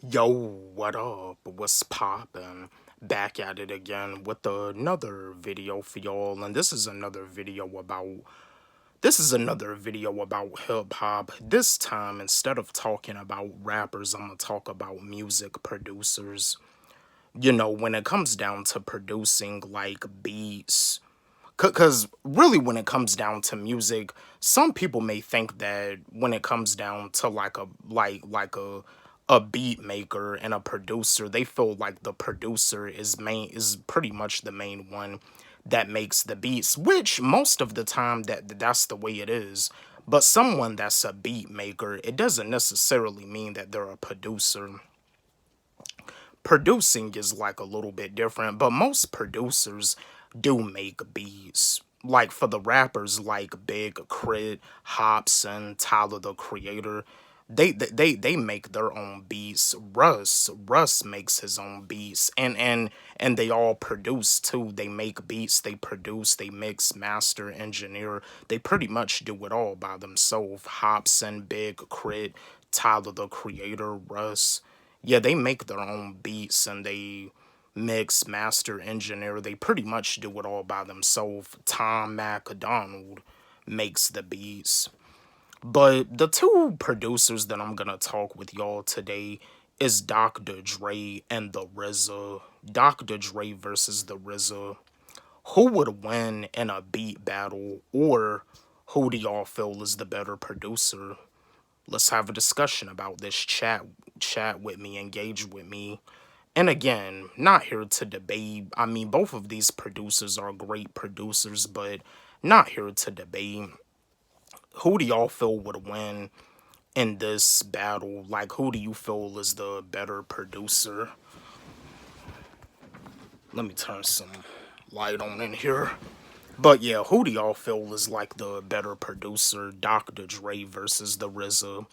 Yo, what up? What's poppin'? Back at it again with another video for y'all, and this is another video about hip hop. This time, instead of talking about rappers, I'm gonna talk about music producers. When it comes down to producing like beats, because really, when it comes down to music, some people may think that when it comes down to like a beat maker and a producer, they feel like the producer is pretty much the main one that makes the beats, which most of the time that's the way it is. But someone that's a beat maker, it doesn't necessarily mean that they're a producer. Producing is like a little bit different, but most producers do make beats. Like for the rappers like Big Crit, Hobson, Tyler the Creator, they make their own beats. Russ makes his own beats, and they all produce too. They make beats, they produce, they mix, master, engineer. They pretty much do it all by themselves. Hobson, Big Crit, Tyler the Creator, Russ. Yeah, they make their own beats and they mix, master, engineer. They pretty much do it all by themselves. Tom MacDonald makes the beats. But the two producers that I'm gonna talk with y'all today is Dr. Dre and the RZA. Dr. Dre versus the RZA. Who would win in a beat battle, or who do y'all feel is the better producer? Let's have a discussion about this. Chat with me, engage with me. And again, not here to debate. I mean, both of these producers are great producers, but not here to debate. Who do y'all feel would win in this battle? Like, who do you feel is the better producer? Let me turn some light on in here. But yeah, who do y'all feel is like the better producer? Dr. Dre versus the RZA.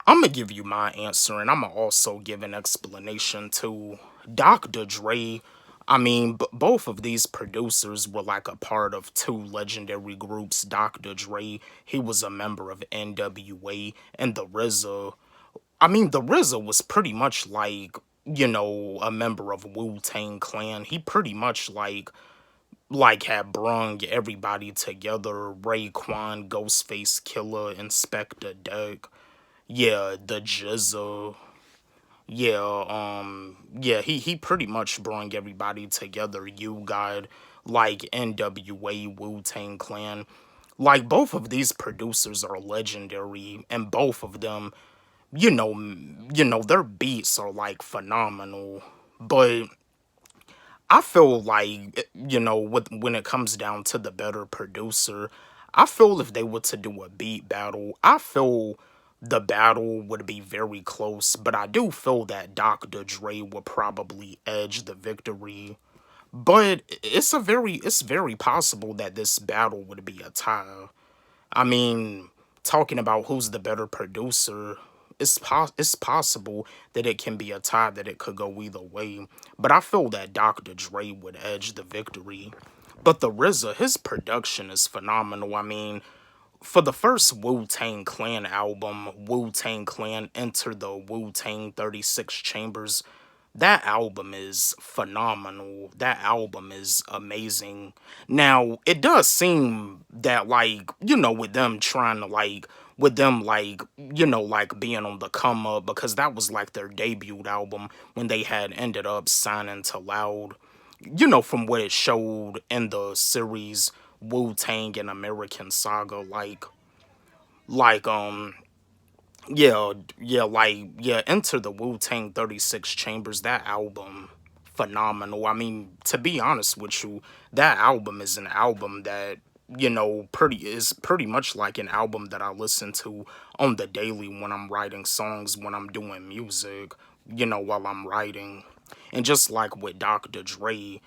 I'm gonna give you my answer, and I'm gonna also give an explanation to Dr. Dre. I mean, both of these producers were like a part of two legendary groups. Dr. Dre, he was a member of NWA, and the RZA. I mean, the RZA was pretty much like a member of Wu-Tang Clan. He pretty much like had brung everybody together. Raekwon, Ghostface Killer, Inspector Deck. Yeah, the Jizzle. Yeah, yeah, he pretty much brought everybody together. You got like NWA, Wu-Tang Clan. Like both of these producers are legendary, and both of them, their beats are like phenomenal. But I feel like when it comes down to the better producer, I feel if they were to do a beat battle, I feel the battle would be very close, but I do feel that Dr. Dre would probably edge the victory. But it's very possible that this battle would be a tie. I mean, talking about who's the better producer, it's possible that it can be a tie, that it could go either way. But I feel that Dr. Dre would edge the victory. But the RZA, his production is phenomenal. I mean, for the first Wu-Tang Clan album, Wu-Tang Clan Enter the Wu-Tang 36 Chambers, that album is phenomenal. That album is amazing. Now, it does seem that, like, with them trying to, like, with them, like, like being on the come up, because that was, like, their debut album when they had ended up signing to Loud. From what it showed in the series Wu-Tang and American Saga, like, Enter the Wu-Tang 36 Chambers, that album, phenomenal. I mean, to be honest with you, that album is an album that, pretty much like an album that I listen to on the daily when I'm writing songs, when I'm doing music, while I'm writing. And just like with Dr. Dre,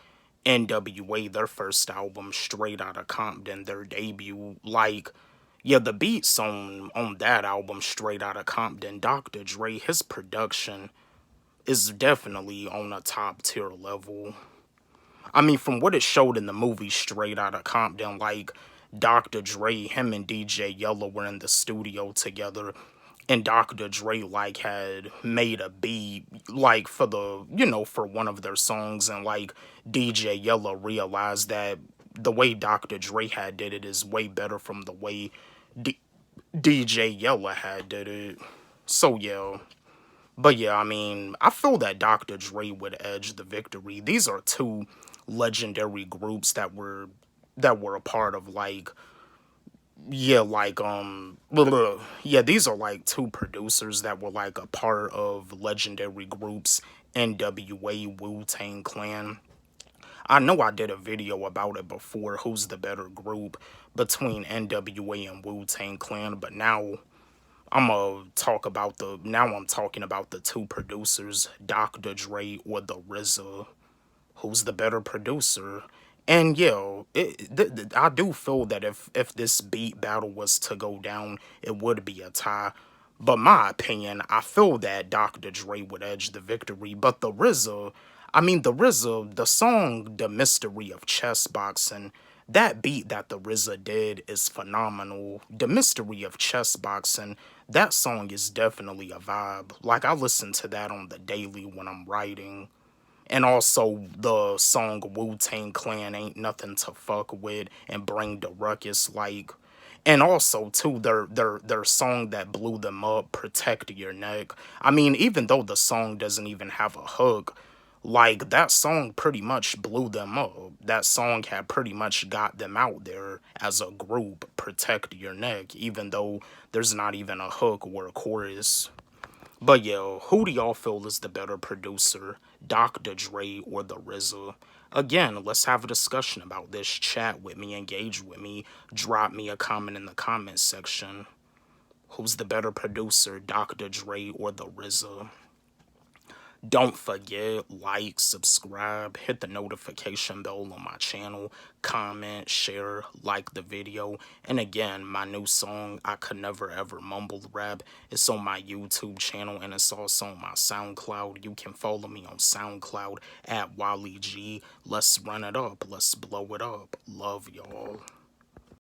NWA, their first album, Straight Outta Compton, their debut, like, yeah, the beats on that album, Straight Outta Compton, Dr. Dre, his production is definitely on a top tier level. I mean, from what it showed in the movie Straight Outta Compton, like Dr. Dre, him and DJ Yellow were in the studio together, and Dr. Dre like had made a beat like for the for one of their songs, and like DJ Yella realized that the way Dr. Dre had did it is way better from the way DJ Yella had did it. So yeah. But yeah, I mean, I feel that Dr. Dre would edge the victory. These are two legendary groups that were a part of like yeah, like yeah, these are like two producers that were like a part of legendary groups NWA, Wu-Tang Clan. I know I did a video about it before, who's the better group between NWA and Wu-Tang Clan, but now I'm talking about the two producers, Dr. Dre or the RZA. Who's the better producer? And yo, I do feel that if this beat battle was to go down, it would be a tie. But my opinion, I feel that Dr. Dre would edge the victory. But the song "The Mystery of Chess Boxing," that beat that the RZA did is phenomenal. "The Mystery of Chess Boxing," that song is definitely a vibe. Like I listen to that on the daily when I'm writing. And also the song Wu-Tang Clan "Ain't Nothing to Fuck With" and "Bring the Ruckus," like, and also too their song that blew them up, "Protect Your Neck." I mean, even though the song doesn't even have a hook, like that song pretty much blew them up. That song had pretty much got them out there as a group, "Protect Your Neck," even though there's not even a hook or a chorus. But yo, who do y'all feel is the better producer, Dr. Dre or the RZA? Again, let's have a discussion about this. Chat with me, engage with me, drop me a comment in the comment section. Who's the better producer, Dr. Dre or the RZA? Don't forget, like, subscribe, hit the notification bell on my channel, comment, share, like the video. And again, my new song, "I Could Never Ever Mumble Rap," is on my YouTube channel and it's also on my SoundCloud. You can follow me on SoundCloud at Wally G. Let's run it up. Let's blow it up. Love y'all.